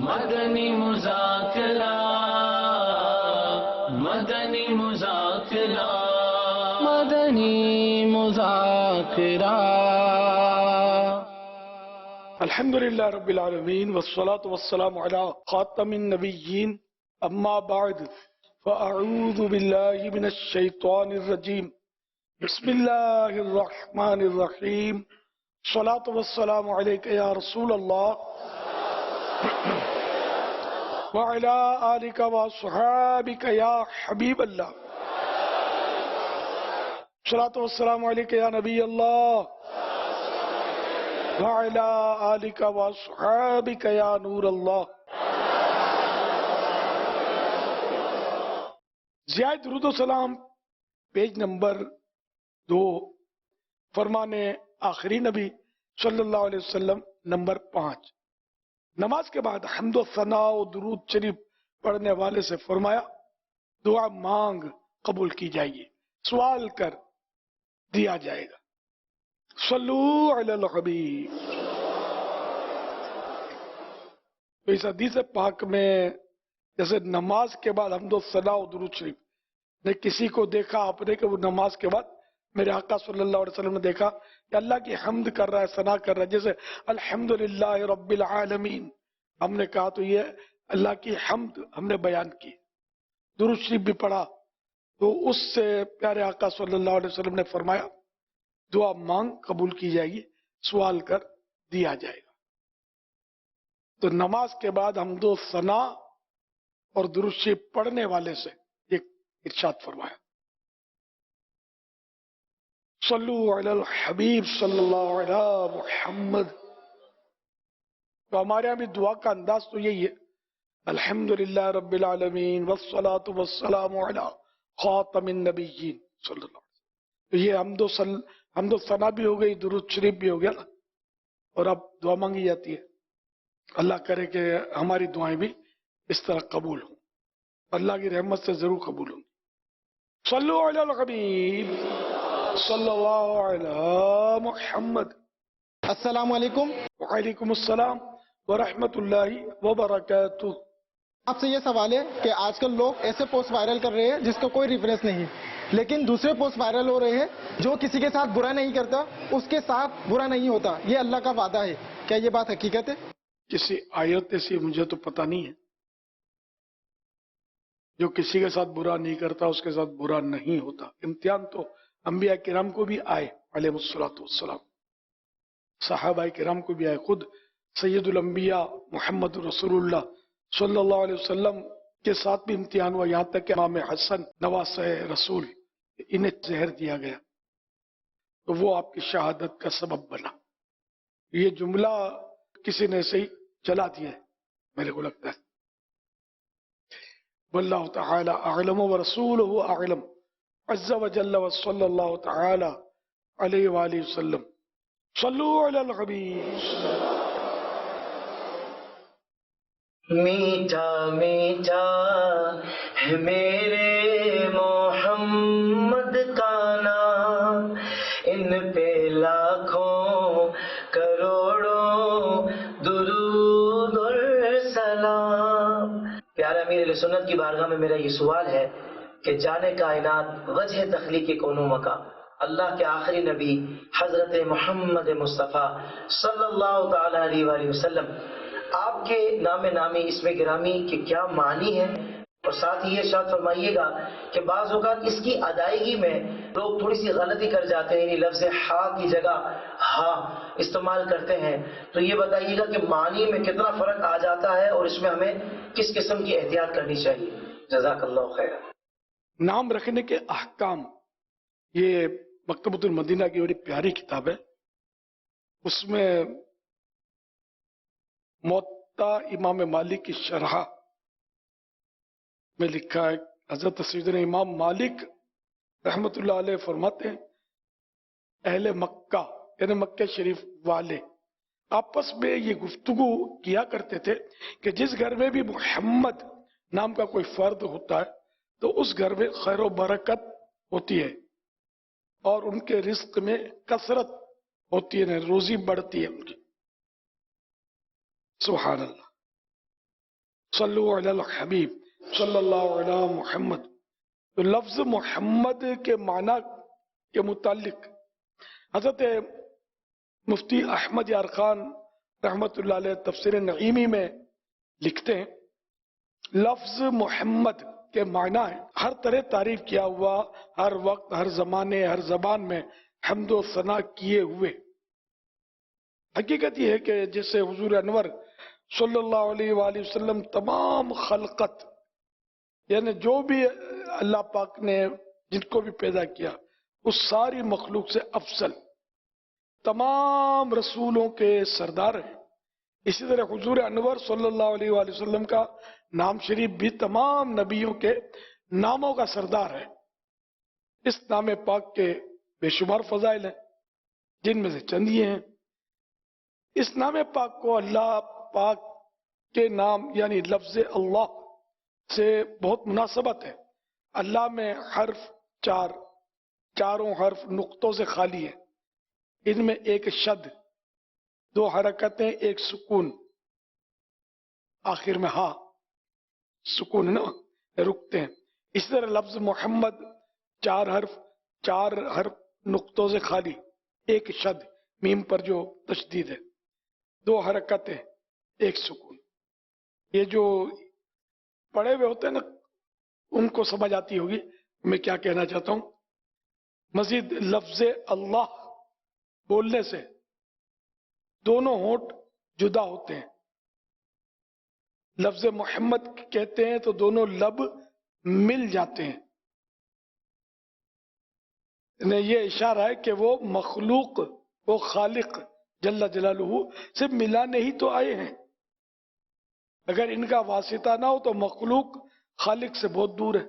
مدنی مذاکرہ مدنی مذاکرہ مدنی مذاکرہ الحمدللہ رب العالمین والصلاة والسلام علی خاتم النبیین اما بعد فاعوذ باللہ من الشیطان الرجیم بسم اللہ الرحمن الرحیم الصلاة والسلام علیک یا رسول اللہ وعلی آلک وصحابک یا حبیب اللہ الصلاة والسلام علیک یا نبی اللہ وعلی آلک وصحابک یا نور اللہ. زیاد درود و سلام پیج نمبر 2 فرمان آخری نبی صلی اللہ علیہ وسلم نمبر 5. نماز کے بعد حمد و ثنا و درود شریف پڑھنے والے سے فرمایا دعا مانگ قبول کی جائے، سوال کر دیا جائے گا. صلو علی الحبیب. تو اس حدیث پاک میں جیسے نماز کے بعد حمد و ثنا و درود شریف، نے کسی کو دیکھا آپ نے کہ وہ نماز کے بعد میرے آقا صلی اللہ علیہ وسلم نے دیکھا کہ اللہ کی حمد کر رہا ہے، ثنا کر رہا ہے، جیسے الحمدللہ رب العالمین ہم نے کہا تو یہ اللہ کی حمد ہم نے بیان کی. درود شریف بھی پڑھا تو اس سے پیارے آقا صلی اللہ علیہ وسلم نے فرمایا دعا مانگ قبول کی جائے گی، سوال کر دیا جائے گا. تو نماز کے بعد حمد و ثنا اور درود شریف پڑھنے والے سے ایک ارشاد فرمایا صلو علی الحبیب صلی اللہ علیہ محمد. تو ہمارے یہاں بھی دعا کا انداز تو یہی ہے الحمدللہ رب العالمین والصلاة والسلام علی خاتم النبیین صلی اللہ علیہ وسلم. تو یہ حمد و ثنا بھی ہو گئی، درود شریف بھی ہو گیا نا. اور اب دعا مانگی جاتی ہے. اللہ کرے کہ ہماری دعائیں بھی اس طرح قبول ہوں، اللہ کی رحمت سے ضرور قبول ہوں. صلو علی الحبیب صلی اللہ علی محمد. السلام علیکم. وعلیکم السلام ورحمۃ اللہ وبرکاتہ. آپ سے یہ سوال ہے کہ آج کل لوگ ایسے پوسٹ وائرل کر رہے ہیں جس کا کوئی ریفرنس نہیں، لیکن دوسرے پوسٹ وائرل ہو رہے ہیں جو کسی کے ساتھ برا نہیں کرتا اس کے ساتھ برا نہیں ہوتا، یہ اللہ کا وعدہ ہے. کیا یہ بات حقیقت ہے؟ کسی آیت سے مجھے تو پتہ نہیں ہے. جو کسی کے ساتھ برا نہیں کرتا اس کے ساتھ برا نہیں ہوتا. امتحان تو انبیاء کرام کو بھی آئے علیہ الصلوۃ والسلام، صحابہ کرام کو بھی آئے. خود سید الانبیاء محمد رسول اللہ صلی اللہ علیہ وسلم کے ساتھ بھی امتحان ہوا، یہاں تک کہ امام حسن نواسہ رسول انہیں زہر دیا گیا تو وہ آپ کی شہادت کا سبب بنا. یہ جملہ کسی نے ایسے ہی چلا دیا ہے میرے کو لگتا ہے. واللہ تعالی اعلم ورسولہ اعلم عز وجل وصلی اللہ تعالی علیہ وآلہ وسلم. صلو علی الحبیب. میٹھا میٹھا ہے میرے محمد کا نام، ان پہ لاکھوں کروڑوں درود اور سلام. پیارا امیر اہل سنت کی بارگاہ میں میرا یہ سوال ہے کہ جانے کائنات وجہ تخلیق کونوں کا اللہ کے آخری نبی حضرت محمد مصطفیٰ صلی اللہ تعالی علیہ وآلہ وسلم، آپ کے نام نامی اسم گرامی کے کیا معنی ہے؟ اور ساتھ ہی یہ ارشاد فرمائیے گا کہ بعض اوقات اس کی ادائیگی میں لوگ تھوڑی سی غلطی کر جاتے ہیں، یعنی لفظ ہا کی جگہ ہا استعمال کرتے ہیں. تو یہ بتائیے گا کہ معنی میں کتنا فرق آ جاتا ہے اور اس میں ہمیں کس قسم کی احتیاط کرنی چاہیے؟ جزاک اللہ خیر. نام رکھنے کے احکام، یہ مکتبۃ المدینہ کی بڑی پیاری کتاب ہے. اس میں موطا امام مالک کی شرح میں لکھا ہے. حضرت سیدنا امام مالک رحمت اللہ علیہ فرماتے ہیں اہل مکہ یعنی مکہ شریف والے آپس میں یہ گفتگو کیا کرتے تھے کہ جس گھر میں بھی محمد نام کا کوئی فرد ہوتا ہے تو اس گھر میں خیر و برکت ہوتی ہے اور ان کے رزق میں کثرت ہوتی ہے، روزی بڑھتی ہے ان کی. سبحان اللہ. صلو علی الحبیب صلی اللہ علی محمد. تو لفظ محمد کے معنی کے متعلق حضرت مفتی احمد یار خان رحمت اللہ علیہ تفسیر نعیمی میں لکھتے ہیں لفظ محمد کے معنی ہے ہر طرح تعریف کیا ہوا، ہر وقت، ہر زمانے، ہر زبان میں حمد و ثنا کیے ہوئے. حقیقت یہ ہے کہ جیسے حضور انور صلی اللہ علیہ وآلہ وسلم تمام خلقت یعنی جو بھی اللہ پاک نے جن کو بھی پیدا کیا اس ساری مخلوق سے افضل تمام رسولوں کے سردار ہیں، اسی طرح حضور انور صلی اللہ علیہ وآلہ وسلم کا نام شریف بھی تمام نبیوں کے ناموں کا سردار ہے. اس نام پاک کے بے شمار فضائل ہیں جن میں سے چند یہ ہیں. اس نام پاک کو اللہ پاک کے نام یعنی لفظ اللہ سے بہت مناسبت ہے. اللہ میں حرف چاروں حرف نقطوں سے خالی ہے. ان میں ایک شد، 2 حرکتیں، ایک سکون، آخر میں ہاں سکون نا رکتے ہیں. اسی طرح لفظ محمد 4 حرف نقطوں سے خالی، ایک شد میم پر جو تشدید ہے، 2 حرکتیں، ایک سکون. یہ جو پڑھے ہوئے ہوتے ہیں نا ان کو سمجھ آتی ہوگی میں کیا کہنا چاہتا ہوں. مزید لفظ اللہ بولنے سے دونوں ہونٹ جدا ہوتے ہیں. لفظ محمد کہتے ہیں تو دونوں لب مل جاتے ہیں. یہ اشارہ ہے کہ وہ مخلوق، وہ خالق جل جلالہ سے ملانے ہی تو آئے ہیں. اگر ان کا واسطہ نہ ہو تو مخلوق خالق سے بہت دور ہے.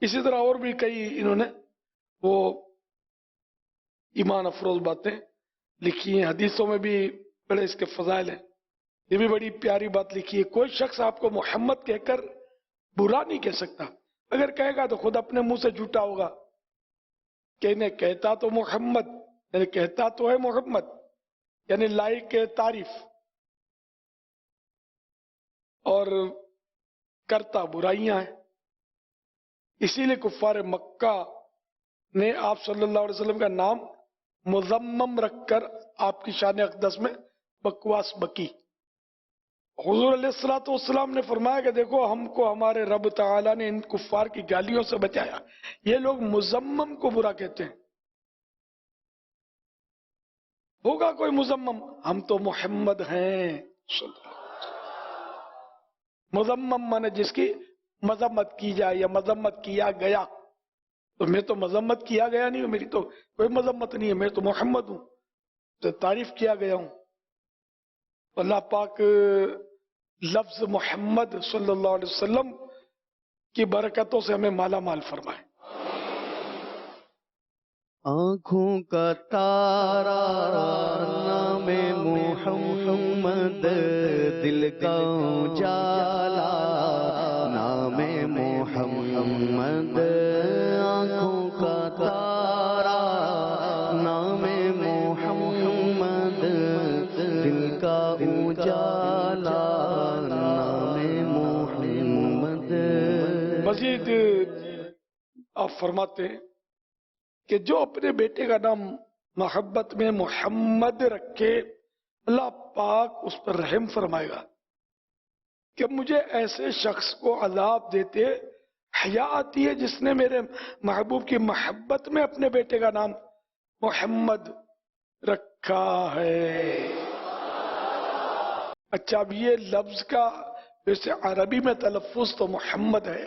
اسی طرح اور بھی کئی انہوں نے وہ ایمان افروز باتیں لکھی ہیں. حدیثوں میں بھی بڑے اس کے فضائل ہیں. یہ بھی بڑی پیاری بات لکھی ہے. کوئی شخص آپ کو محمد کہہ کر برا نہیں کہہ سکتا. اگر کہے گا تو خود اپنے منہ سے جھوٹا ہوگا کہ انہیں کہتا تو محمد یعنی کہتا تو ہے محمد یعنی لائق تعریف اور کرتا برائیاں ہیں. اسی لیے کفار مکہ نے آپ صلی اللہ علیہ وسلم کا نام مذمم رکھ کر آپ کی شان اقدس میں بکواس بکی. حضور علیہ الصلوۃ والسلام نے فرمایا کہ دیکھو ہم کو ہمارے رب تعالیٰ نے ان کفار کی گالیوں سے بچایا. یہ لوگ مذمم کو برا کہتے ہیں. ہوگا کوئی مذمم، ہم تو محمد ہیں. مذمم مانے جس کی مذمت کی جائے یا مذمت کیا گیا. تو میں تو مذمت کیا گیا نہیں ہوں، میری تو کوئی مذمت نہیں ہے، میں تو محمد ہوں، تو تعریف کیا گیا ہوں. اللہ پاک لفظ محمد صلی اللہ علیہ وسلم کی برکتوں سے ہمیں مالا مال فرمائے. آنکھوں کا تارا نام محمد، دل کا اجالا نام محمد. آنکھوں کا تارا نام محمد، دل کا اجالا نام محمد. مزید آپ فرماتے ہیں کہ جو اپنے بیٹے کا نام محبت میں محمد رکھے اللہ پاک اس پر رحم فرمائے گا. کہ مجھے ایسے شخص کو عذاب دیتے حیا آتی ہے جس نے میرے محبوب کی محبت میں اپنے بیٹے کا نام محمد رکھا ہے. اچھا اب یہ لفظ کا ویسے عربی میں تلفظ تو محمد ہے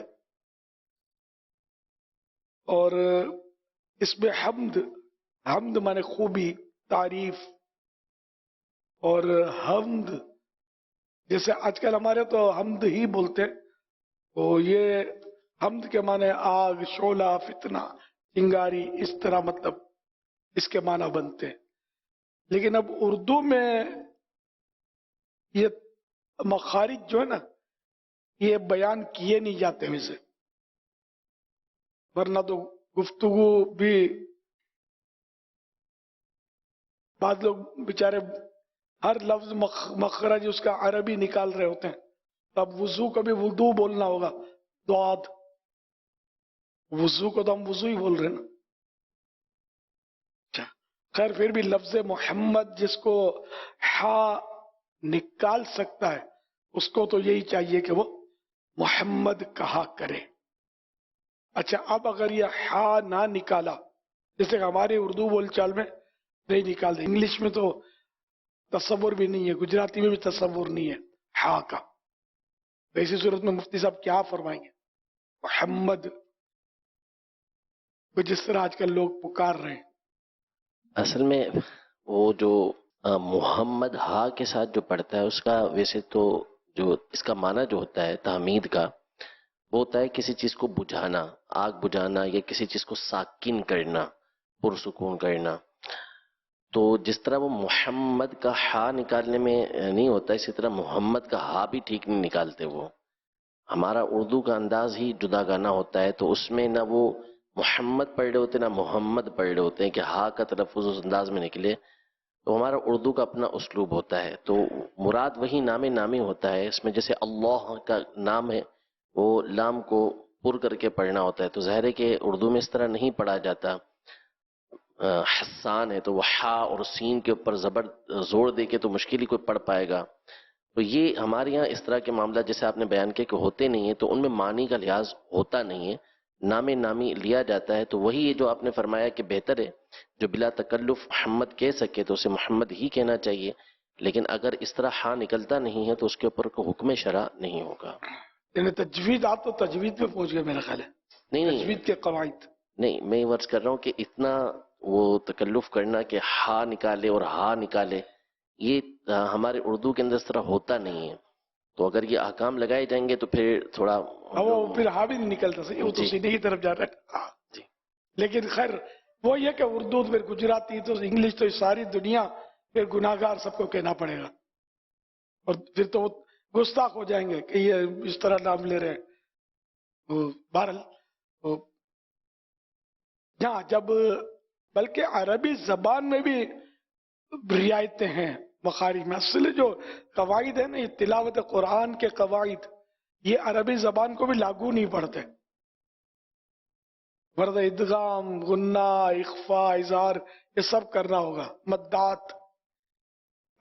اور اس میں حمد مانے خوبی، تعریف، اور حمد جیسے آج کل ہمارے تو حمد ہی بولتے ہیں، تو یہ حمد کے معنی آگ، شعلہ، فتنہ، چنگاری، اس طرح مطلب اس کے معنی بنتے ہیں. لیکن اب اردو میں یہ مخارج جو ہے نا یہ بیان کیے نہیں جاتے ویسے، ورنہ تو گفتگو بھی بعض لوگ بیچارے ہر لفظ مخرج اس کا عربی نکال رہے ہوتے ہیں اب وضو کو بھی وضو بولنا ہوگا، دعات، وضو کو تو ہم وضو ہی بول رہے ہیں نا. خیر پھر بھی لفظ محمد جس کو ہا نکال سکتا ہے اس کو تو یہی چاہیے کہ وہ محمد کہا کرے. اچھا اب اگر یہ ہا نہ نکالا، جیسے کہ ہماری اردو بول چال میں نہیں نکالتے، انگلش میں تو تصور بھی نہیں ہے، گجراتی میں بھی تصور نہیں ہے ہا کا، تو ایسی صورت میں مفتی صاحب کیا فرمائیں گے؟ محمد کو جس طرح آج کل لوگ پکار رہے ہیں. اصل میں وہ جو محمد ہا کے ساتھ جو پڑھتا ہے اس کا ویسے تو جو اس کا معنی جو ہوتا ہے تحمید کا، وہ ہوتا ہے کسی چیز کو بجھانا، آگ بجھانا، یا کسی چیز کو ساکن کرنا، پرسکون کرنا. تو جس طرح وہ محمد کا ہا نکالنے میں نہیں ہوتا، اسی طرح محمد کا ہا بھی ٹھیک نہیں نکالتے. وہ ہمارا اردو کا انداز ہی جدا گانا ہوتا ہے، تو اس میں نہ وہ محمد پڑھ رہے ہوتے نہ محمد پڑھ رہے ہوتے ہیں کہ ہا کا تلفظ اس انداز میں نکلے. تو ہمارا اردو کا اپنا اسلوب ہوتا ہے، تو مراد وہی نام نامی ہوتا ہے. اس میں جیسے اللہ کا نام ہے، وہ لام کو پر کر کے پڑھنا ہوتا ہے، تو ظاہر ہے کہ اردو میں اس طرح نہیں پڑھا جاتا. حسان ہے تو وہ ہا اور سین کے اوپر زور دے کے تو مشکل ہی کوئی پڑھ پائے گا. تو یہ ہمارے یہاں اس طرح کے معاملات جیسے آپ نے بیان کیا کہ ہوتے نہیں ہیں، تو ان میں معنی کا لحاظ ہوتا نہیں ہے، نام نامی لیا جاتا ہے. تو وہی جو آپ نے فرمایا کہ بہتر ہے جو بلا تکلف محمد کہہ سکے تو اسے محمد ہی کہنا چاہیے، لیکن اگر اس طرح ہاں نکلتا نہیں ہے تو اس کے اوپر کوئی حکم شرع نہیں ہوگا. یعنی تجوید، آپ تو تجوید میں پہنچ گئے میرا خیال ہے، نہیں تجوید کے قواعد. نہیں، میں ورز کر رہا ہوں کہ اتنا وہ تکلف کرنا کہ ہا نکالے اور ہا نکالے، یہ ہمارے اردو کے اندر اس طرح ہوتا نہیں ہے. تو اگر یہ احکام لگائے جائیں گے تو پھر تھوڑا وہ پھر ہا بھی نہیں نکلتا، صحیح، وہ تو جی. سیدھے کی طرف جا رہا ہے. ہاں. جی. لیکن خیر وہ یہ کہ اردو پھر گجراتی تو انگلش تو ساری دنیا پھر گناہگار سب کو کہنا پڑے گا، اور پھر تو وہ گستاخ ہو جائیں گے کہ یہ اس طرح نام لے رہے ہیں. بہرحال جہاں جب بلکہ عربی زبان میں بھی رعایتیں ہیں مخارج میں. اصل جو قواعد ہیں نا، یہ تلاوت قرآن کے قواعد، یہ عربی زبان کو بھی لاگو نہیں پڑتے. ورد ادغام، غنہ، اخفاء، اظہار، یہ سب کرنا ہوگا، مدات.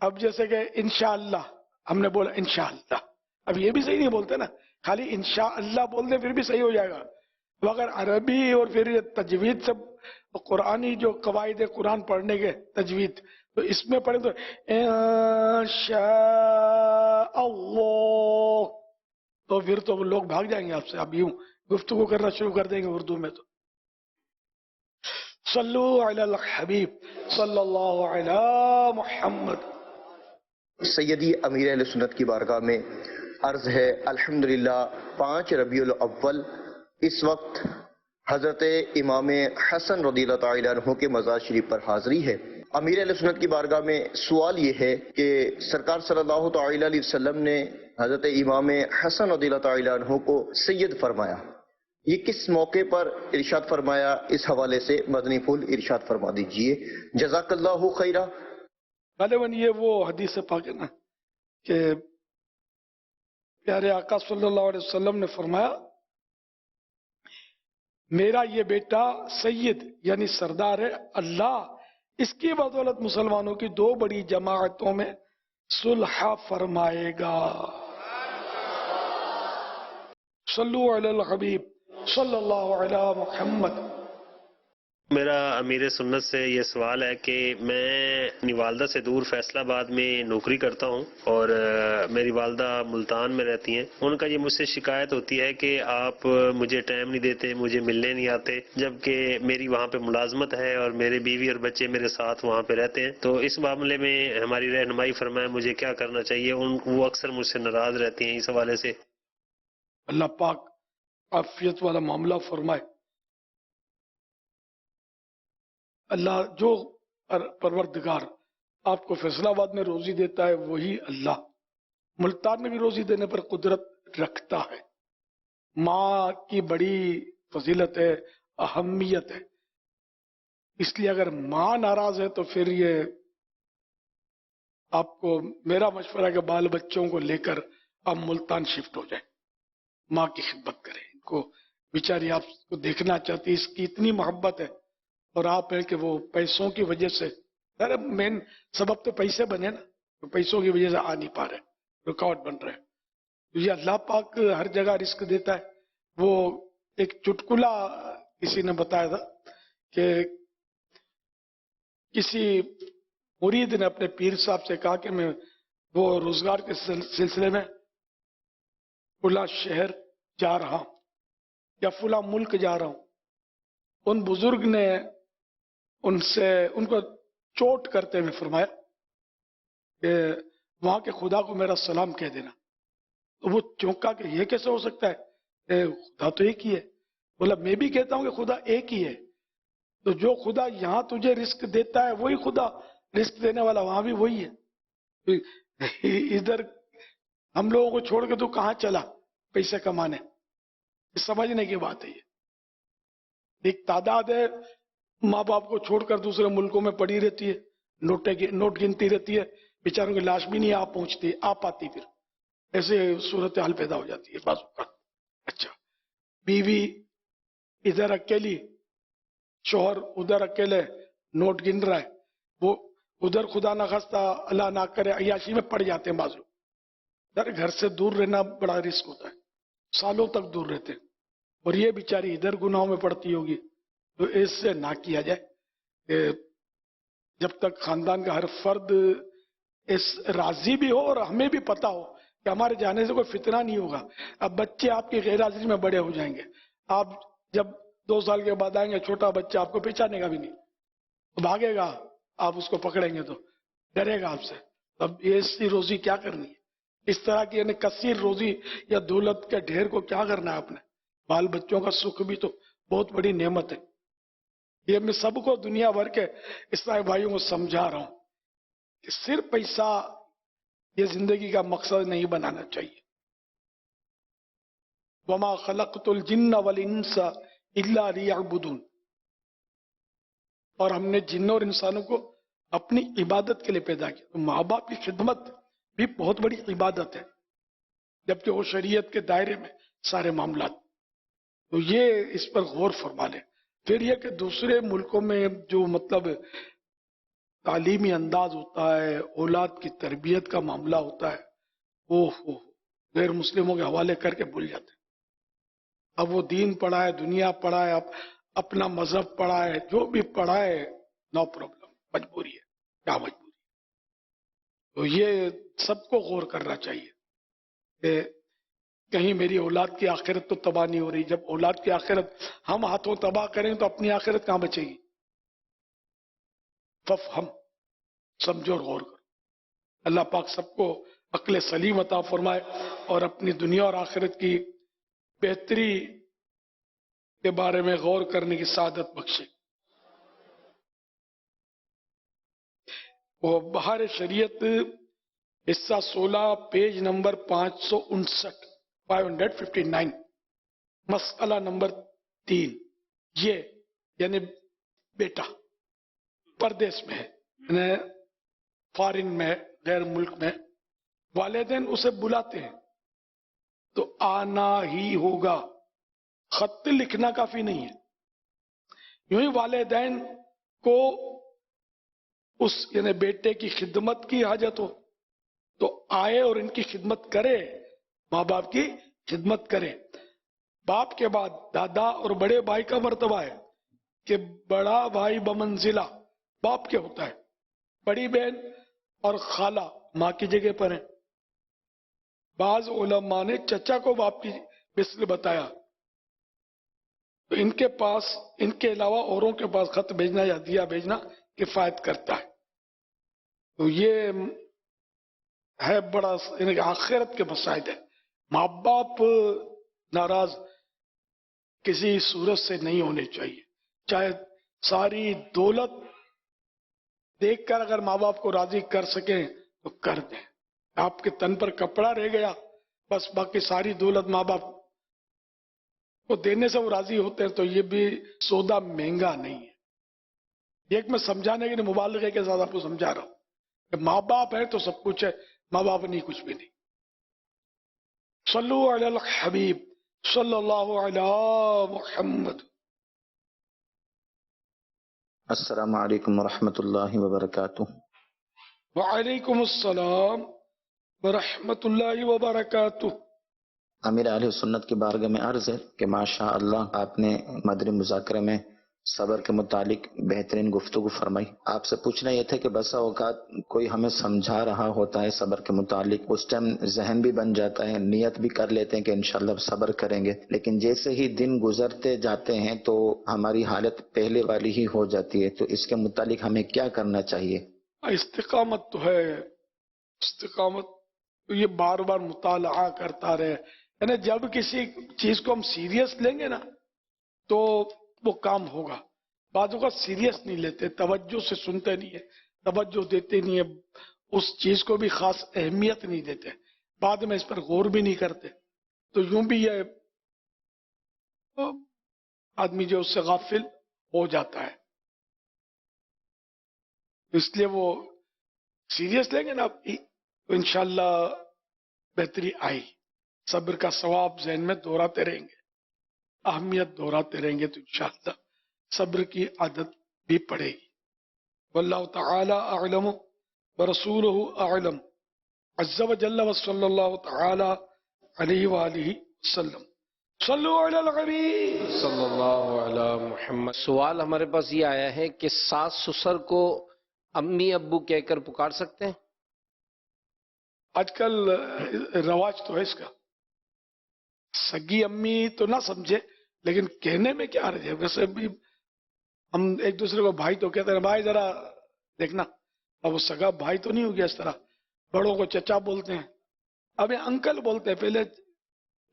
اب جیسے کہ انشاءاللہ ہم نے بولا انشاءاللہ، اب یہ بھی صحیح نہیں بولتے نا، خالی انشاءاللہ بول دیں پھر بھی صحیح ہو جائے گا. مگر عربی اور پھر یہ تجوید سے قرآنی جو قواعد قرآن پڑھنے کے تجوید، تو اس میں پڑھیں تو انشاء اللہ، تو پھر تو لوگ بھاگ جائیں گے آپ سے. اب یوں گفتگو کرنا شروع کر دیں گے اردو میں. تو صلو علی الحبیب صلی اللہ علی محمد. سیدی امیر اہل سنت کی بارگاہ میں عرض ہے الحمدللہ 5 ربیع الاول اس وقت حضرت امام حسن رضی اللہ تعالیٰ عنہ کے مزار شریف پر حاضری ہے. امیر اہل سنت کی بارگاہ میں سوال یہ ہے کہ سرکار صلی اللہ تعالیٰ علیہ وسلم نے حضرت امام حسن رضی اللہ تعالیٰ عنہ کو سید فرمایا، یہ کس موقع پر ارشاد فرمایا؟ اس حوالے سے مدنی پھول ارشاد فرما دیجئے، جزاک اللہ خیرہ. غالباً یہ وہ حدیث پاک ہے نا کہ پیارے آقا صلی اللہ علیہ وسلم نے فرمایا میرا یہ بیٹا سید یعنی سردار ہے، اللہ اس کی بدولت مسلمانوں کی 2 بڑی جماعتوں میں صلح فرمائے گا. صلو علی الحبیب صلی اللہ علی محمد. میرا امیر سنت سے یہ سوال ہے کہ میں اپنی والدہ سے دور فیصل آباد میں نوکری کرتا ہوں اور میری والدہ ملتان میں رہتی ہیں. ان کا یہ مجھ سے شکایت ہوتی ہے کہ آپ مجھے ٹائم نہیں دیتے، مجھے ملنے نہیں آتے، جبکہ میری وہاں پہ ملازمت ہے اور میرے بیوی اور بچے میرے ساتھ وہاں پہ رہتے ہیں. تو اس معاملے میں ہماری رہنمائی فرمائیں، مجھے کیا کرنا چاہیے؟ وہ اکثر مجھ سے ناراض رہتی ہیں اس حوالے سے. اللہ پاک عافیت والا معاملہ فرمائے. اللہ جو پروردگار آپ کو فیصل آباد میں روزی دیتا ہے وہی اللہ ملتان میں بھی روزی دینے پر قدرت رکھتا ہے. ماں کی بڑی فضیلت ہے، اہمیت ہے. اس لیے اگر ماں ناراض ہے تو پھر یہ آپ کو میرا مشورہ ہے کہ بال بچوں کو لے کر آپ ملتان شفٹ ہو جائیں، ماں کی خدمت کریں. ان کو بیچاری آپ کو دیکھنا چاہتی، اس کی اتنی محبت ہے، اور آپ ہیں کہ وہ پیسوں کی وجہ سے، مین سبب تو پیسے بنے نا، تو پیسوں کی وجہ سے آ نہیں پا رہے، رکاوٹ بن رہے. تو یہ اللہ پاک ہر جگہ رزق دیتا ہے. وہ ایک چٹکلا کسی نے بتایا تھا کہ کسی مرید نے اپنے پیر صاحب سے کہا کہ میں وہ روزگار کے سلسلے میں فلاں شہر جا رہا ہوں یا فلاں ملک جا رہا ہوں. ان بزرگ نے ان کو چوٹ کرتے ہوئے فرمایا کہ وہاں کے خدا کو میرا سلام کہہ دینا. تو وہ چونکا کہ یہ کیسے ہو سکتا ہے، خدا تو ایک ہی ہے. بولا میں بھی کہتا ہوں کہ خدا ایک ہی ہے، تو جو خدا یہاں تجھے رزق دیتا ہے وہی خدا رزق دینے والا وہاں بھی وہی ہے. ادھر ہم لوگوں کو چھوڑ کے تو کہاں چلا پیسے کمانے؟ سمجھنے کی بات ہے. یہ ایک تعداد ہے ماں باپ کو چھوڑ کر دوسرے ملکوں میں پڑی رہتی ہے، نوٹ گنتی رہتی ہے، بیچاروں کی لاش بھی نہیں آ پاتی پھر ایسے صورتحال پیدا ہو جاتی ہے بعض اوقات. اچھا، بیوی ادھر اکیلی، شوہر ادھر اکیلے نوٹ گن رہا ہے، وہ ادھر خدا نہ خواستہ اللہ نہ کرے عیاشی میں پڑ جاتے ہیں. بازو گھر سے دور رہنا بڑا رسک ہوتا ہے، سالوں تک دور رہتے ہیں، اور یہ بیچاری ادھر گناہوں میں پڑتی ہوگی. تو اس سے نہ کیا جائے کہ جب تک خاندان کا ہر فرد اس راضی بھی ہو اور ہمیں بھی پتا ہو کہ ہمارے جانے سے کوئی فتنہ نہیں ہوگا. اب بچے آپ کی غیر حاضری میں بڑے ہو جائیں گے، آپ جب 2 سال کے بعد آئیں گے، چھوٹا بچہ آپ کو پہچانے گا بھی نہیں، بھاگے گا، آپ اس کو پکڑیں گے تو ڈرے گا آپ سے. اب ایسی روزی کیا کرنی ہے؟ اس طرح کی یعنی کثیر روزی یا دولت کے ڈھیر کو کیا کرنا ہے اپنے؟ بال بچوں کا سکھ بھی تو بہت بڑی نعمت ہے. یہ میں سب کو دنیا بھر کے اسلامی بھائیوں کو سمجھا رہا ہوں کہ صرف پیسہ یہ زندگی کا مقصد نہیں بنانا چاہیے. وما خلقت الجن والانس الا ليعبدون. اور ہم نے جنوں اور انسانوں کو اپنی عبادت کے لیے پیدا کیا. تو ماں باپ کی خدمت بھی بہت بڑی عبادت ہے، جبکہ وہ شریعت کے دائرے میں سارے معاملات. تو یہ اس پر غور فرما لیں. پھر یہ کہ دوسرے ملکوں میں جو مطلب تعلیمی انداز ہوتا ہے، اولاد کی تربیت کا معاملہ ہوتا ہے، وہ غیر مسلموں کے حوالے کر کے بھول جاتے ہیں. اب وہ دین پڑھا ہے، دنیا پڑھا ہے، اب اپنا مذہب پڑھا ہے، جو بھی پڑھا ہے، نو پرابلم، مجبوری ہے. کیا مجبوری؟ تو یہ سب کو غور کرنا چاہیے کہ کہیں میری اولاد کی آخرت تو تباہ نہیں ہو رہی. جب اولاد کی آخرت ہم ہاتھوں تباہ کریں تو اپنی آخرت کہاں بچے گی؟ ففہم، سمجھو اور غور کرو. اللہ پاک سب کو عقل سلیم عطا فرمائے اور اپنی دنیا اور آخرت کی بہتری کے بارے میں غور کرنے کی سعادت بخشے. وہ بہار شریعت حصہ 16 پیج نمبر 559 مسئلہ نمبر 3. یہ یعنی بیٹا پردیس میں ہے، یعنی فارن میں، غیر ملک میں، والدین اسے بلاتے ہیں تو آنا ہی ہوگا. خط لکھنا کافی نہیں ہے. یوں ہی والدین کو اس یعنی بیٹے کی خدمت کی حاجت ہو تو آئے اور ان کی خدمت کرے، ماں باپ کی خدمت کرے. باپ کے بعد دادا اور بڑے بھائی کا مرتبہ ہے کہ بڑا بھائی بمنزلہ باپ کے ہوتا ہے، بڑی بہن اور خالہ ماں کی جگہ پر ہیں. بعض علماء نے چچا کو باپ کی مثل بتایا. تو ان کے پاس، ان کے علاوہ اوروں کے پاس خط بھیجنا یا دیا بھیجنا کفایت کرتا ہے. تو یہ ہے بڑا یعنی آخرت کے مسائل ہے. ماں باپ ناراض کسی صورت سے نہیں ہونے چاہیے، چاہے ساری دولت دیکھ کر اگر ماں باپ کو راضی کر سکیں تو کر دیں. آپ کے تن پر کپڑا رہ گیا بس، باقی ساری دولت ماں باپ کو دینے سے وہ راضی ہوتے ہیں تو یہ بھی سودا مہنگا نہیں ہے. ایک میں سمجھانے کے لیے مبالغے کے ساتھ آپ کو سمجھا رہا ہوں کہ ماں باپ ہے تو سب کچھ ہے، ماں باپ نہیں کچھ بھی نہیں. صلو علی الحبیب صلی اللہ علی محمد. السلام علیکم ورحمۃ اللہ وبرکاتہ. وعلیکم السلام ورحمۃ اللہ وبرکاتہ. امیر اہل سنت کی بارگاہ میں عرض ہے کہ ماشاء اللہ آپ نے مدنی مذاکرے میں صبر کے متعلق بہترین گفتگو فرمائی. آپ سے پوچھنا یہ تھا کہ بسا اوقات کوئی ہمیں سمجھا رہا ہوتا ہے صبر کے متعلق، اس ٹائم ذہن بھی بن جاتا ہے، نیت بھی کر لیتے ہیں کہ انشاءاللہ صبر کریں گے، لیکن جیسے ہی دن گزرتے جاتے ہیں تو ہماری حالت پہلے والی ہی ہو جاتی ہے. تو اس کے متعلق ہمیں کیا کرنا چاہیے؟ استقامت تو ہے، استقامت تو یہ بار بار مطالعہ کرتا رہے. یعنی جب کسی چیز کو ہم سیریس لیں گے نا تو وہ کام ہوگا. بعض اوقات سیریس نہیں لیتے، توجہ سے سنتے نہیں ہے، توجہ دیتے نہیں ہے، اس چیز کو بھی خاص اہمیت نہیں دیتے، بعد میں اس پر غور بھی نہیں کرتے. تو یوں بھی یہ آدمی جو اس سے غافل ہو جاتا ہے. اس لیے وہ سیریس لیں گے نا تو انشاءاللہ بہتری آئی. صبر کا ثواب ذہن میں دہراتے رہیں گے، اہمیت دہراتے رہیں گے تو انشاءاللہ صبر کی عادت بھی پڑے گی. واللہ تعالی اعلم ورسولہ اعلم عز وجل وصلی اللہ تعالی علیہ وآلہ وسلم. صلو علی الحبیب صلی اللہ علی محمد. سوال ہمارے پاس یہ آیا ہے کہ ساس سسر کو امی ابو کہہ کر پکار سکتے ہیں؟ آج کل رواج تو ہے اس کا، سگی امی تو نہ سمجھے لیکن کہنے میں کیا حرج ہے. ویسے بھی ہم ایک دوسرے کو بھائی تو کہتے ہیں، بھائی ذرا دیکھنا. اب وہ سگا بھائی تو نہیں ہو گیا اس طرح. بڑوں کو چچا بولتے ہیں، اب یہ انکل بولتے ہیں. پہلے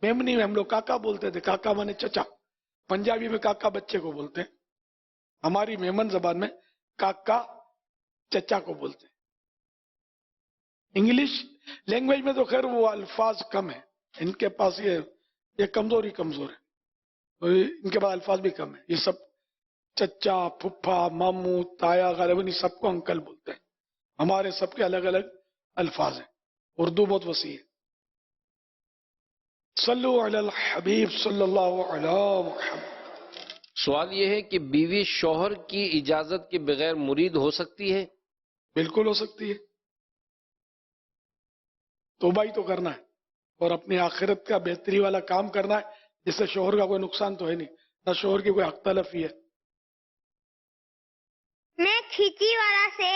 میمنی میں ہم لوگ کاکا بولتے تھے، کاکا مانے چچا. پنجابی میں کاکا بچے کو بولتے ہیں، ہماری میمن زبان میں کاکا چچا کو بولتے ہیں. انگلش لینگویج میں تو خیر وہ الفاظ کم ہیں، ان کے پاس یہ کمزور ہے، ان کے پاس الفاظ بھی کم ہیں. یہ سب چچا، پھپھا، ماموں، تایا غالباً سب کو انکل بولتے ہیں. ہمارے سب کے الگ الگ الفاظ ہیں. اردو بہت وسیع ہے. صلو علی الحبیب صلی اللہ علی محمد. سوال یہ ہے کہ بیوی شوہر کی اجازت کے بغیر مرید ہو سکتی ہے؟ بالکل ہو سکتی ہے. توبہ ہی تو کرنا ہے اور اپنی آخرت کا بہتری والا کام کرنا ہے، جس سے شوہر کا کوئی نقصان تو ہے نہیں، نہ شوہر کی کوئی حق تلفی ہے. میں کھیچی والا سے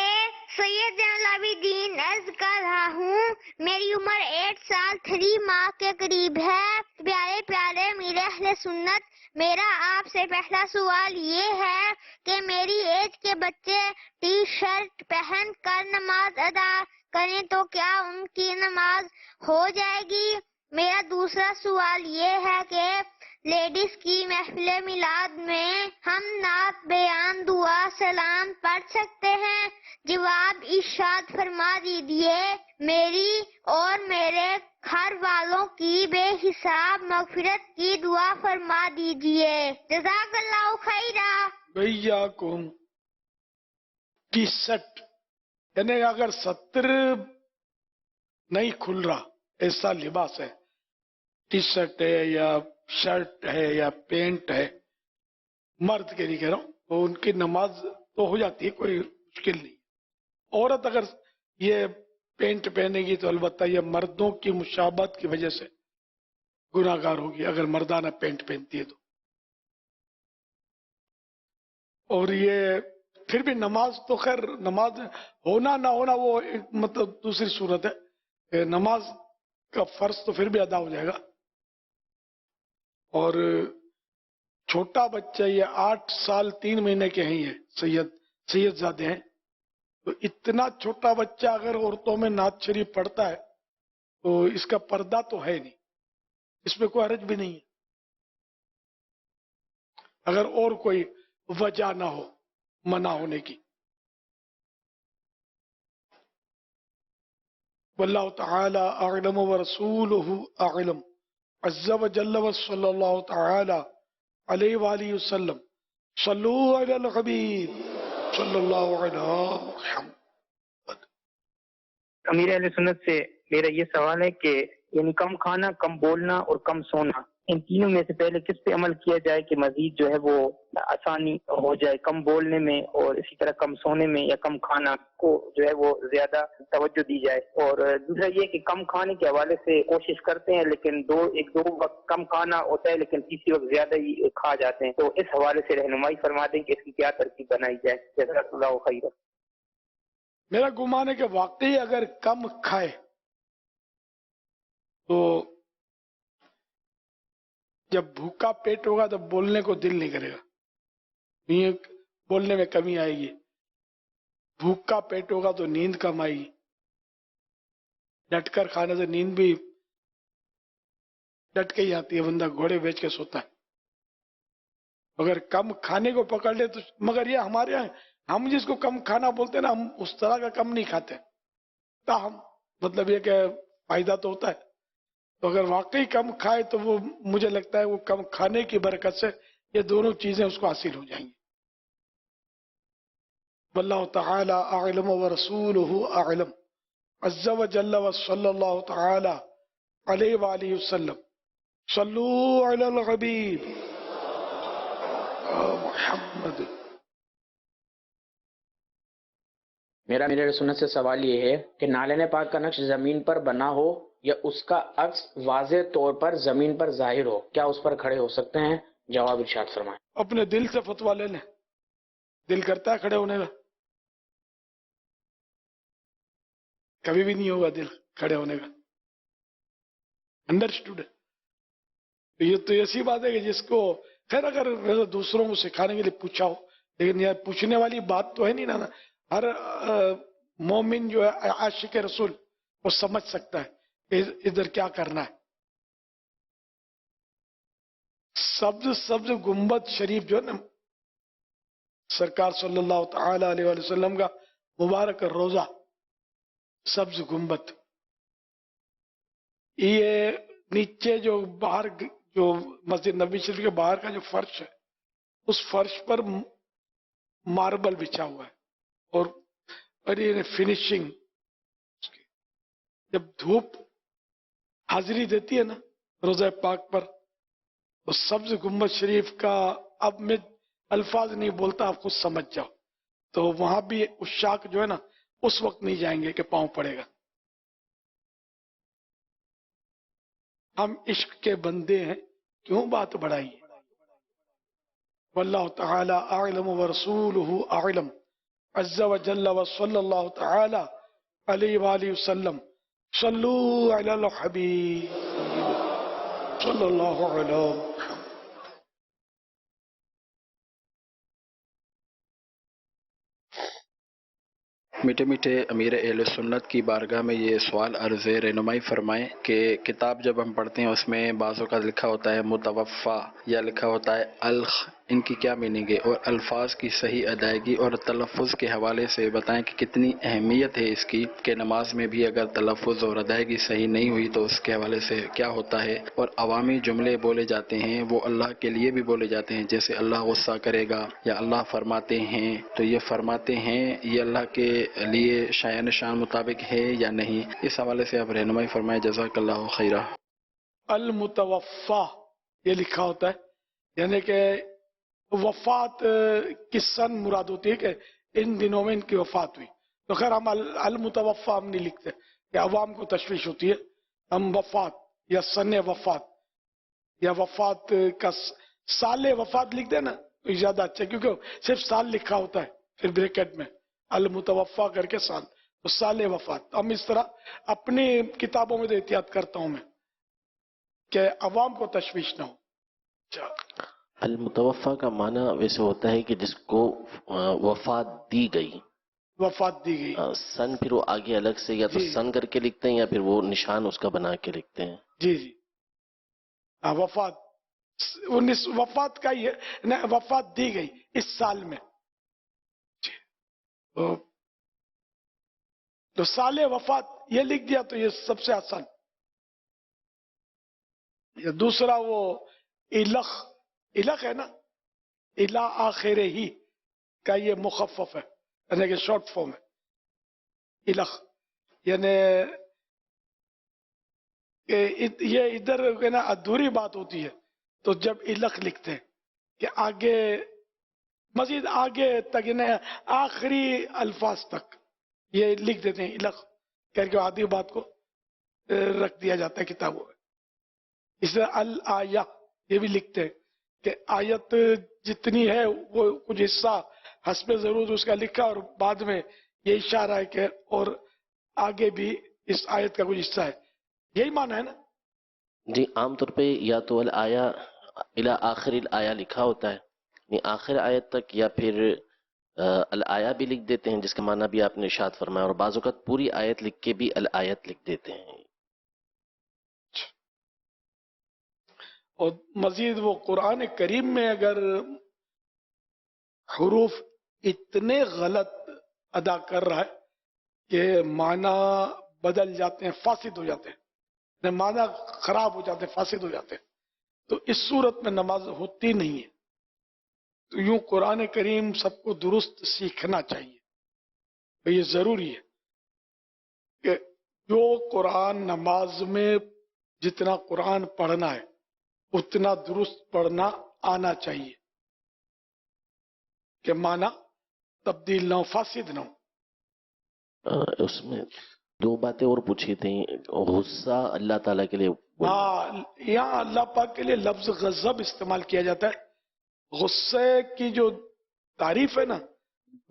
سید زین العابدین عرض کر رہا ہوں. میری عمر 8 سال 3 ماہ کے قریب ہے. پیارے پیارے میرے اہل سنت، میرا آپ سے پہلا سوال یہ ہے کہ میری ایج کے بچے ٹی شرٹ پہن کر نماز ادا کریں تو کیا ان کی نماز ہو جائے گی؟ میرا دوسرا سوال یہ ہے کہ لیڈیز کی محفل میلاد میں ہم نعت بیان دعا سلام پڑھ سکتے ہیں؟ جواب ارشاد فرما دیجیے. میری اور میرے گھر والوں کی بے حساب مغفرت کی دعا فرما دیجیے. جزاک اللہ خیرا. ویاکم. ٹی شرٹ یعنی اگر ستر نہیں کھل رہا ایسا لباس ہے، ٹی شرٹ ہے یا شرٹ ہے یا پینٹ ہے، مرد کے لیے کہہ رہا ہوں، تو ان کی نماز تو ہو جاتی ہے، کوئی مشکل نہیں. عورت اگر یہ پینٹ پہنے گی تو البتہ یہ مردوں کی مشابہت کی وجہ سے گناہ گار ہوگی اگر مردانہ پینٹ پہنتی ہے تو. اور یہ پھر بھی نماز تو خیر، نماز ہونا نہ ہونا وہ مطلب دوسری صورت ہے. نماز کا فرض تو پھر بھی ادا ہو جائے گا. اور چھوٹا بچہ یہ 8 سال 3 مہینے کے ہیں، یہ سید زادے ہیں، تو اتنا چھوٹا بچہ اگر عورتوں میں نعت شریف پڑھتا ہے تو اس کا پردہ تو ہے نہیں، اس میں کوئی حرج بھی نہیں ہے اگر اور کوئی وجہ نہ ہو منع ہونے کی. واللہ تعالی اعلم ورسولہ اعلم عز وجل وصلی اللہ تعالی علیہ وآلہ وسلم. صلو علی الحبیب صلی اللہ علی محمد. امیر اہل سنت سے میرا یہ سوال ہے کہ یعنی کم کھانا، کم بولنا اور کم سونا، ان تینوں میں سے پہلے کس پہ عمل کیا جائے کہ مزید جو ہے وہ آسانی ہو جائے؟ کم بولنے میں اور اسی طرح کم سونے میں، یا کم کھانا کو جو ہے وہ زیادہ توجہ دی جائے؟ اور دوسرا یہ کہ کم کھانے کے حوالے سے کوشش کرتے ہیں لیکن دو وقت کم کھانا ہوتا ہے لیکن تیسری وقت زیادہ ہی کھا جاتے ہیں، تو اس حوالے سے رہنمائی فرما دیں کہ اس کی کیا ترکیب بنائی جائے؟ جزاک اللہ خیر۔ میرا گمان ہے کہ واقعی اگر کم کھائے تو جب بھوکا پیٹ ہوگا تو بولنے کو دل نہیں کرے گا، بولنے میں کمی آئے گی۔ بھوکا پیٹ ہوگا تو نیند کم آئے گی، ڈٹ کر کھانے سے نیند بھی ڈٹ کے ہی آتی ہے، بندہ گھوڑے بیچ کے سوتا ہے۔ اگر کم کھانے کو پکڑ لے تو، مگر یہ ہمارے یہاں ہم جس کو کم کھانا بولتے ہیں نا، ہم اس طرح کا کم نہیں کھاتے، تاہم مطلب یہ کہ فائدہ تو ہوتا ہے۔ تو اگر واقعی کم کھائے تو وہ مجھے لگتا ہے وہ کم کھانے کی برکت سے یہ دونوں چیزیں اس کو حاصل ہو جائیں گی۔ واللہ تعالی اعلم ورسولہ اعلم عز وجل وصلی اللہ تعالی علیہ وآلہ وسلم۔ صلو علی الحبیب محمد۔ میرا امیر سنت سے سوال یہ ہے کہ نالین پاک کا نقش زمین پر بنا ہو یا اس کا عکس واضح طور پر زمین پر ظاہر ہو، کیا اس پر کھڑے ہو سکتے ہیں؟ جواب ارشاد فرمائیں۔ اپنے دل سے فتویٰ لے لیں، دل کرتا ہے کھڑے ہونے کا؟ کبھی بھی نہیں ہوگا دل کھڑے ہونے کا۔ انڈرسٹوڈ؟ یہ تو ایسی بات ہے کہ جس کو خیر اگر دوسروں کو سکھانے کے لیے پوچھا ہو، لیکن یہ پوچھنے والی بات تو ہے نہیں نا۔ ہر مومن جو ہے عاشق رسول وہ سمجھ سکتا ہے کہ ادھر کیا کرنا ہے۔ سبز گنبد شریف جو ہے نا، سرکار صلی اللہ تعالی علیہ وآلہ وسلم کا مبارک روضہ، سبز گنبد، یہ نیچے جو باہر جو مسجد نبی شریف کے باہر کا جو فرش ہے، اس فرش پر ماربل بچھا ہوا ہے، اور یہ فنیشنگ جب دھوپ حاضری دیتی ہے نا روضہ پاک پر، تو سبز گنبد شریف کا، اب میں الفاظ نہیں بولتا، آپ خود سمجھ جاؤ، تو وہاں بھی عشاق جو ہے نا اس وقت نہیں جائیں گے کہ پاؤں پڑے گا۔ ہم عشق کے بندے ہیں، کیوں بات بڑھائی؟ واللہ تعالی اعلم ورسولہ اعلم عز وجل وصلی اللہ تعالی علیہ وآلہ وسلم۔ صلو علی الحبیب صلی اللہ علیہ وسلم۔ میٹھے میٹھے امیر اہل سنت کی بارگاہ میں یہ سوال عرض ہے، رہنمائی فرمائیں کہ کتاب جب ہم پڑھتے ہیں اس میں بعض اوقات لکھا ہوتا ہے متوفا یا لکھا ہوتا ہے الخ، ان کی کیا میننگ ہے؟ اور الفاظ کی صحیح ادائیگی اور تلفظ کے حوالے سے بتائیں کہ کتنی اہمیت ہے اس کی، کہ نماز میں بھی اگر تلفظ اور ادائیگی صحیح نہیں ہوئی تو اس کے حوالے سے کیا ہوتا ہے؟ اور عوامی جملے بولے جاتے ہیں وہ اللہ کے لیے بھی بولے جاتے ہیں، جیسے اللہ غصہ کرے گا یا اللہ فرماتے ہیں، تو یہ فرماتے ہیں یہ اللہ کے لیے شایان شان مطابق ہے یا نہیں؟ اس حوالے سے آپ رہنمائی فرمائیں، جزاک اللہ خیرہ۔ المتوفا یہ لکھا ہوتا ہے، یعنی کہ وفات کس سن مراد ہوتی ہے کہ ان دنوں میں ان کی وفات ہوئی، تو خیر ہم المتوفا ہم نہیں لکھتے کہ عوام کو تشویش ہوتی ہے، ہم وفات یا سن وفات یا وفات کا سال وفات لکھ دیں نا تو زیادہ اچھا، کیونکہ صرف سال لکھا ہوتا ہے پھر بریکٹ میں المتوفا کر کے سال، تو سال وفات۔ ہم اس طرح اپنی کتابوں میں تو احتیاط کرتا ہوں میں کہ عوام کو تشویش نہ ہو۔ المتوفا کا معنی ویسے ہوتا ہے کہ جس کو وفات دی گئی، وفات دی گئی۔ سن پھر وہ آگے الگ سے یا تو سن کر کے لکھتے ہیں یا پھر وہ نشان اس کا بنا کے لکھتے ہیں۔ جی جی وفات، وفات کا یہ وفات دی گئی اس سال میں، تو سال وفات یہ لکھ دیا تو یہ سب سے آسان۔ یا دوسرا وہ الخ، الخ ہے نا، الا آخر ہی کا یہ مخفف ہے، یعنی کہ شارٹ فارم ہے الخ، یعنی کہ یہ ادھر کہ نا ادھوری بات ہوتی ہے تو جب الخ لکھتے ہیں کہ آگے مزید آگے تک یعنی آخری الفاظ تک یہ لکھ دیتے ہیں الخ کر کے آدھی بات کو رکھ دیا جاتا ہے کتابوں میں. اس طرح الآیہ یہ بھی لکھتے ہیں کہ آیت جتنی ہے وہ کچھ حصہ حسب ضرور اس کا لکھا اور بعد میں یہ اشارہ ہے کہ اور آگے بھی اس آیت کا کچھ حصہ ہے. یہی معنی ہے نا؟ جی عام طور پہ یا تو الآیہ الی آخر الآیہ لکھا ہوتا ہے یعنی آخر آیت تک، یا پھر الآیہ بھی لکھ دیتے ہیں جس کا معنی بھی آپ نے ارشاد فرمایا، اور بعض اوقات پوری آیت لکھ کے بھی الآیت لکھ دیتے ہیں. اور مزید وہ قرآن کریم میں اگر حروف اتنے غلط ادا کر رہا ہے کہ معنی بدل جاتے ہیں، فاسد ہو جاتے ہیں، معنی خراب ہو جاتے ہیں، فاسد ہو جاتے ہیں، تو اس صورت میں نماز ہوتی نہیں ہے. تو یوں قرآن کریم سب کو درست سیکھنا چاہیے. تو یہ ضروری ہے کہ جو قرآن نماز میں جتنا قرآن پڑھنا ہے اتنا درست پڑھنا آنا چاہیے کہ معنی تبدیل نہ ہو، فاسد نہ ہو. اس میں دو باتیں اور پوچھی تھیں. غصہ اللہ تعالیٰ کے لیے یہاں اللہ پاک کے لیے لفظ غضب استعمال کیا جاتا ہے. غصے کی جو تعریف ہے نا،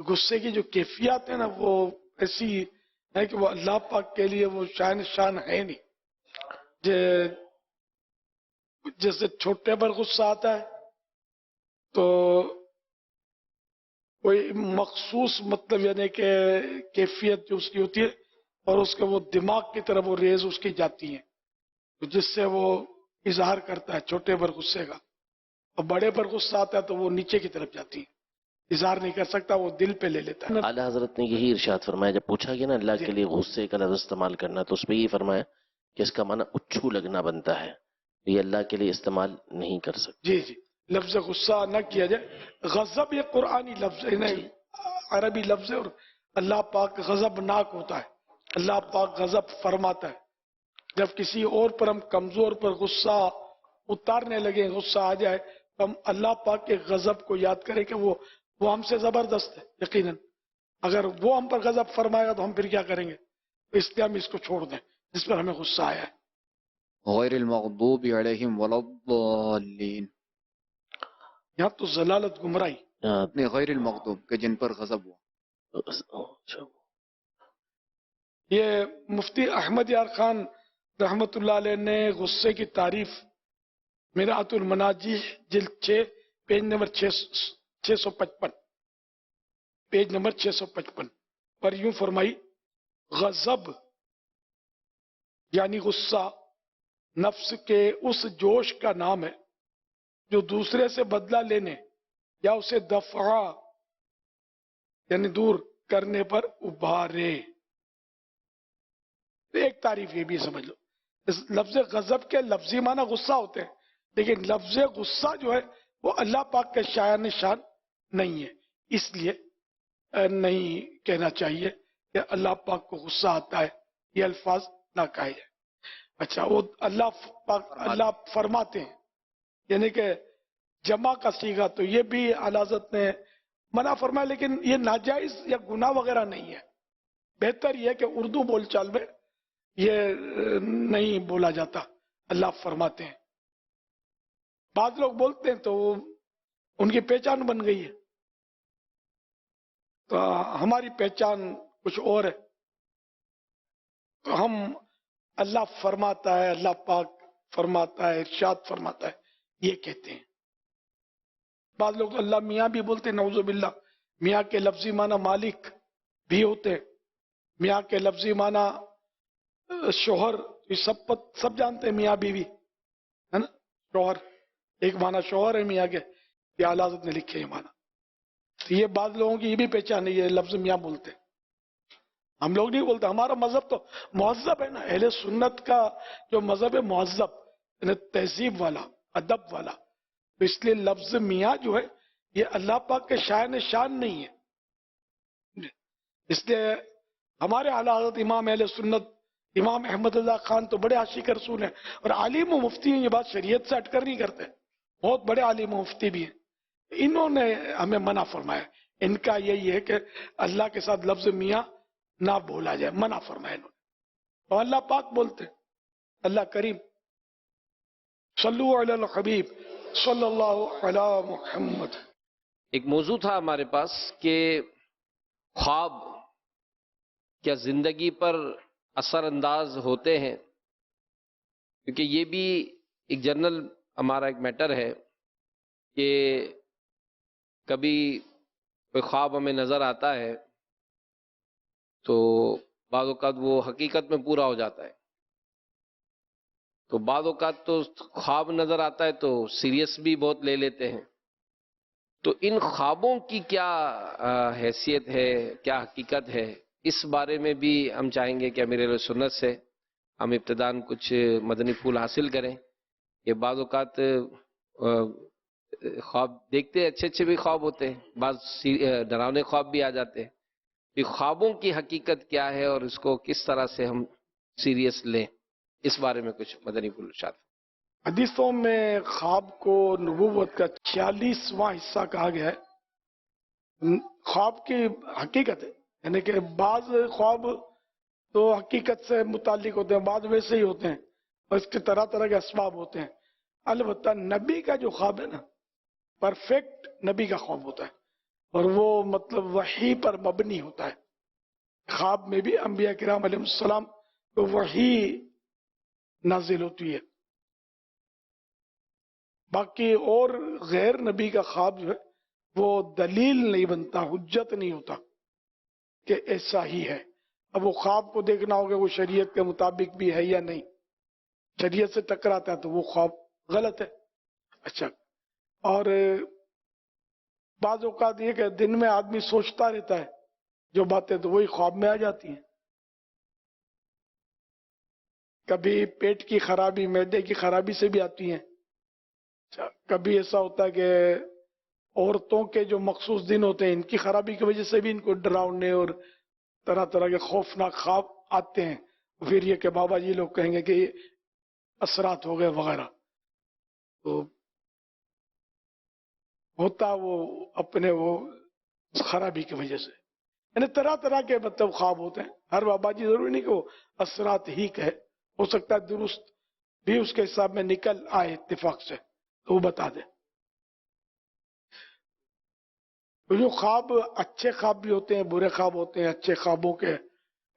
غصے کی جو کیفیات ہے نا، وہ ایسی ہے کہ وہ اللہ پاک کے لیے وہ شان ہے نہیں. جیسے چھوٹے پر غصہ آتا ہے تو کوئی مخصوص مطلب یعنی کہ کیفیت جو اس کی ہوتی ہے اور اس کے وہ دماغ کی طرف وہ ریز اس کی جاتی ہیں جس سے وہ اظہار کرتا ہے چھوٹے پر غصے کا. اور بڑے پر غصہ آتا ہے تو وہ نیچے کی طرف جاتی ہے، اظہار نہیں کر سکتا، وہ دل پہ لے لیتا ہے. اعلیٰ حضرت نے یہی ارشاد فرمایا جب پوچھا گیا نا اللہ کے لیے غصے کا لفظ استعمال کرنا، تو اس پہ یہ فرمایا کہ اس کا معنی اچھو لگنا بنتا ہے، یہ اللہ کے لیے استعمال نہیں کر سکتے. جی لفظ غصہ نہ کیا جائے. غضب یہ قرآنی لفظ ہے، عربی لفظ ہے، اور اللہ پاک غضب ناک ہوتا ہے، اللہ پاک غضب فرماتا ہے. جب کسی اور پر ہم کمزور پر غصہ اتارنے لگے، غصہ آ جائے، تو ہم اللہ پاک کے غضب کو یاد کریں کہ وہ ہم سے زبردست ہے. یقیناً اگر وہ ہم پر غضب فرمائے گا تو ہم پھر کیا کریں گے؟ اس لیے ہم اس کو چھوڑ دیں جس پر ہمیں غصہ آیا ہے. غیر المغضوب علیہم ولا الضالین، یہاں تو ضلالت گمراہی نہیں، غیر المغضوب کہ جن پر غضب ہوا. یہ مفتی احمد یار خان رحمت اللہ علیہ نے غصے کی تعریف میرات المناجی جلد 6 پیج نمبر 655 پیج نمبر 655 پر یوں فرمائی: غضب یعنی غصہ نفس کے اس جوش کا نام ہے جو دوسرے سے بدلہ لینے یا اسے دفع یعنی دور کرنے پر ابھارے. ایک تعریف یہ بھی سمجھ لو، اس لفظ غضب کے لفظی معنی غصہ ہوتے ہیں، لیکن لفظ غصہ جو ہے وہ اللہ پاک کے شایان شان نہیں ہے، اس لیے نہیں کہنا چاہیے کہ اللہ پاک کو غصہ آتا ہے. یہ الفاظ نہ کہے جائے. اچھا، وہ اللہ فرماتے ہیں یعنی کہ جمع کا صیغہ، تو یہ بھی اعلیٰ حضرت نے منع فرمایا، لیکن یہ ناجائز یا گناہ وغیرہ نہیں ہے. بہتر یہ کہ اردو بول چال میں یہ نہیں بولا جاتا. اللہ فرماتے ہیں. بعض لوگ بولتے ہیں تو ان کی پہچان بن گئی ہے، تو ہماری پہچان کچھ اور ہے. تو ہم اللہ فرماتا ہے، اللہ پاک فرماتا ہے، ارشاد فرماتا ہے، یہ کہتے ہیں. بعض لوگ تو اللہ میاں بھی بولتے ہیں، نعوذ باللہ. میاں کے لفظی معنی مالک بھی ہوتے ہیں، میاں کے لفظی معنی شوہر، یہ سب جانتے ہیں، میاں بیوی ہے نا. شوہر ایک معنی شوہر ہے میاں کے، یہ اعلیٰ حضرت نے لکھے یہ معنی. تو یہ بعض لوگوں کی یہ بھی پہچان ہے، یہ لفظ میاں بولتے ہیں. ہم لوگ نہیں بولتے. ہمارا مذہب تو مہذب ہے نا، اہل سنت کا جو مذہب ہے مہذب، یعنی تہذیب والا، ادب والا. تو اس لیے لفظ میاں جو ہے یہ اللہ پاک کے شایان شان نہیں ہے. اس لیے ہمارے اعلیٰ حضرت امام اہل سنت امام احمد اللہ خان تو بڑے عاشق رسول ہیں اور عالم و مفتی ہیں، یہ بات شریعت سے ہٹ کر نہیں کرتے، بہت بڑے عالم و مفتی بھی ہیں. انہوں نے ہمیں منع فرمایا. ان کا یہی ہے کہ اللہ کے ساتھ لفظ میاں نہ بولا جائے، منع فرمایا انہوں نے. اور اللہ پاک بولتے ہیں، اللہ کریم. صلو علی الحبیب صلی اللہ علی محمد. ایک موضوع تھا ہمارے پاس کہ خواب کیا زندگی پر اثر انداز ہوتے ہیں، کیونکہ یہ بھی ایک جنرل ہمارا ایک میٹر ہے کہ کبھی کوئی خواب ہمیں نظر آتا ہے تو بعض اوقات وہ حقیقت میں پورا ہو جاتا ہے. تو بعض اوقات تو خواب نظر آتا ہے تو سیریس بھی بہت لے لیتے ہیں. تو ان خوابوں کی کیا حیثیت ہے، کیا حقیقت ہے، اس بارے میں بھی ہم چاہیں گے کہ امیر اہل سنت سے ہم ابتداً کچھ مدنی پھول حاصل کریں. کہ بعض اوقات خواب دیکھتے اچھے اچھے بھی خواب ہوتے ہیں، بعض ڈراونے خواب بھی آ جاتے ہیں. کہ خوابوں کی حقیقت کیا ہے اور اس کو کس طرح سے ہم سیریس لیں، اس بارے میں کچھ مدنی پھول ارشاد. حدیثوں میں خواب کو نبوت کا 46واں حصہ کہا گیا ہے. خواب کی حقیقت ہے، یعنی کہ بعض خواب تو حقیقت سے متعلق ہوتے ہیں، بعض ویسے ہی ہوتے ہیں اور اس کے طرح طرح کے اسباب ہوتے ہیں. البتہ نبی کا جو خواب ہے نا، پرفیکٹ نبی کا خواب ہوتا ہے اور وہ مطلب وحی پر مبنی ہوتا ہے. خواب میں بھی انبیاء کرام علیہ السلام کو وحی نازل ہوتی ہے. باقی اور غیر نبی کا خواب جو ہے وہ دلیل نہیں بنتا، حجت نہیں ہوتا کہ ایسا ہی ہے. اب وہ خواب کو دیکھنا ہوگا وہ شریعت کے مطابق بھی ہے یا نہیں. شریعت سے ٹکراتا ہے تو وہ خواب غلط ہے. اچھا، اور بعض اوقات یہ کہ دن میں آدمی سوچتا رہتا ہے جو باتیں تو وہی خواب میں آ جاتی ہیں. کبھی پیٹ کی خرابی، معدے کی خرابی سے بھی آتی ہیں. کبھی ایسا ہوتا ہے کہ عورتوں کے جو مخصوص دن ہوتے ہیں ان کی خرابی کی وجہ سے بھی ان کو ڈراؤنے اور طرح طرح کے خوفناک خواب آتے ہیں. پھر یہ کہ بابا جی لوگ کہیں گے کہ یہ اثرات ہو گئے وغیرہ. تو ہوتا وہ اپنے وہ خرابی کی وجہ سے، یعنی طرح طرح کے مطلب خواب ہوتے ہیں. ہر بابا جی ضروری نہیں کہ وہ اثرات ہی کہے، ہو سکتا ہے درست بھی اس کے حساب میں نکل آئے اتفاق سے تو وہ بتا دے. جو خواب اچھے خواب بھی ہوتے ہیں، برے خواب ہوتے ہیں. اچھے خوابوں کے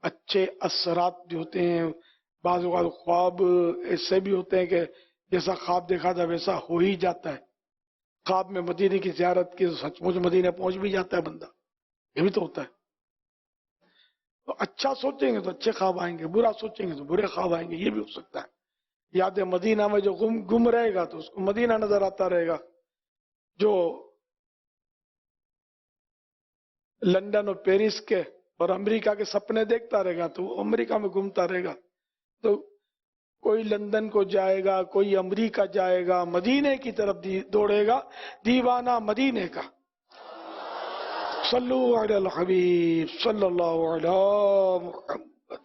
اچھے اثرات بھی ہوتے ہیں. بعض اوقات خواب ایسے بھی ہوتے ہیں کہ جیسا خواب دیکھا تھا ویسا ہو ہی جاتا ہے. خواب میں مدینے کی زیارت کی، سچ مچ مدینے پہنچ بھی جاتا ہے بندہ. یہ بھی تو ہوتا ہے. تو اچھا سوچیں گے تو اچھے خواب آئیں گے، برا سوچیں گے تو برے خواب آئیں گے. یہ بھی ہو سکتا ہے. یاد مدینہ میں جو گم رہے گا تو اس کو مدینہ نظر آتا رہے گا. جو لندن اور پیرس کے اور امریکہ کے سپنے دیکھتا رہے گا تو وہ امریکہ میں گھومتا رہے گا. تو کوئی لندن کو جائے گا، کوئی امریکہ جائے گا، مدینے کی طرف دوڑے گا، دیوانہ مدینے کا. صلو علی الحبیب صلی اللہ علی محمد.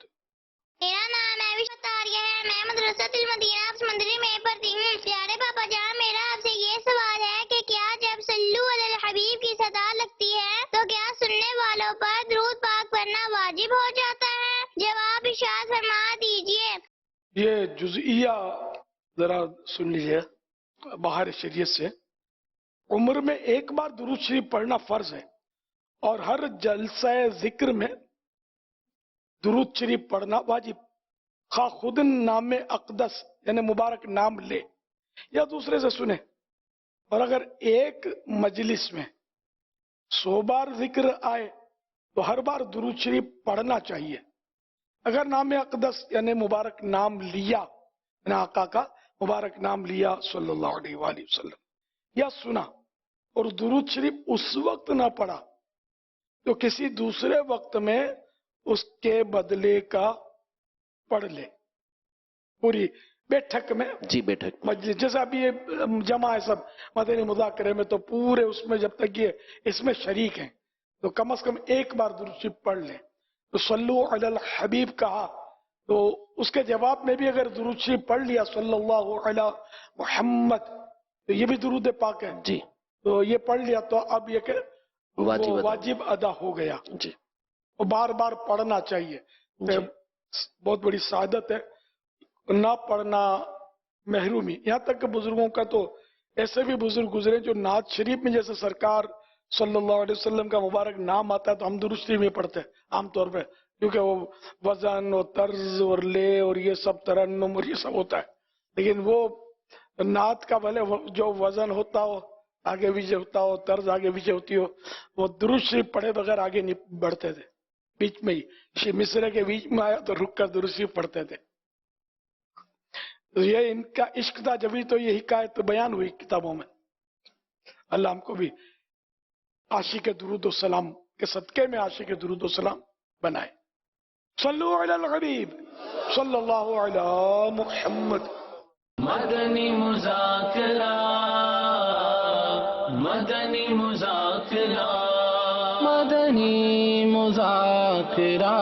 میرا نام ایوش اتاریہ ہے، میں مدرسۃ المدینہ سمندری میں پڑھتی ہوں. پیارے پاپا جان، میرا آپ سے یہ سوال ہے کہ کیا جب صلو علی الحبیب کی صدا لگتی ہے تو کیا سننے والوں پر درود پاک پڑھنا واجب ہو جاتا ہے؟ جواب ارشاد فرما دیجیے. یہ جزئیہ ذرا سن لیجیے باہر شریعت سے. عمر میں ایک بار درود شریف پڑھنا فرض ہے اور ہر جلسہ ذکر میں درود شریف پڑھنا واجب، خواہ خود نام اقدس یعنی مبارک نام لے یا دوسرے سے سنے. اور اگر ایک مجلس میں 100 بار ذکر آئے تو ہر بار درود شریف پڑھنا چاہیے. اگر نام اقدس یعنی مبارک نام لیا، یعنی آقا کا مبارک نام لیا صلی اللہ علیہ وآلہ وسلم، یا سنا اور درود شریف اس وقت نہ پڑھا تو کسی دوسرے وقت میں اس کے بدلے کا پڑھ لے. پوری بیٹھک میں، جی بیٹھک مجلس جیسا ابھی یہ جمع ہے سب مدنی مذاکرے میں، تو پورے اس میں جب تک یہ اس میں شریک ہیں تو کم از کم ایک بار درود شریف پڑھ لیں. تو صلو علی الحبیب کہا تو اس کے جواب میں بھی اگر درود شریف پڑھ لیا صلی اللہ علی محمد تو یہ بھی درود پاک ہے جی تو یہ پڑھ لیا تو اب یہ کہ واجب واجب ادا ہو گیا جی اور بار بار پڑھنا چاہیے جی بہت بڑی سعادت ہے نہ پڑھنا محرومی یہاں تک کہ بزرگوں کا تو ایسے بھی بزرگ گزرے جو نعت شریف میں جیسے سرکار صلی اللہ علیہ وسلم کا مبارک نام آتا ہے تو ہم درود شریف میں پڑھتے ہیں عام طور پہ کیونکہ وہ وزن اور طرز اور لے اور یہ سب ترنم اور یہ سب ہوتا ہے لیکن وہ نعت کا بھلے جو وزن ہوتا ہو آگے پیچھے ہوتا ہو طرز آگے پیچھے ہوتی ہو وہ درود شریف پڑھے بغیر آگے نہیں بڑھتے تھے بیچ میں ہی مصرے کے بیچ میں آیا تو رک کر درود شریف پڑھتے تھے تو یہ ان کا عشق تھا جبھی تو یہ حکایت بیان ہوئی کتابوں میں اللہ ہم کو بھی عاشق درود و سلام کے صدقے میں عاشق درود و سلام بنائے صلو علی الحبیب صلی اللہ علی محمد مدنی مذاکرہ مدنی مذاکرہ مدنی مذاکرہ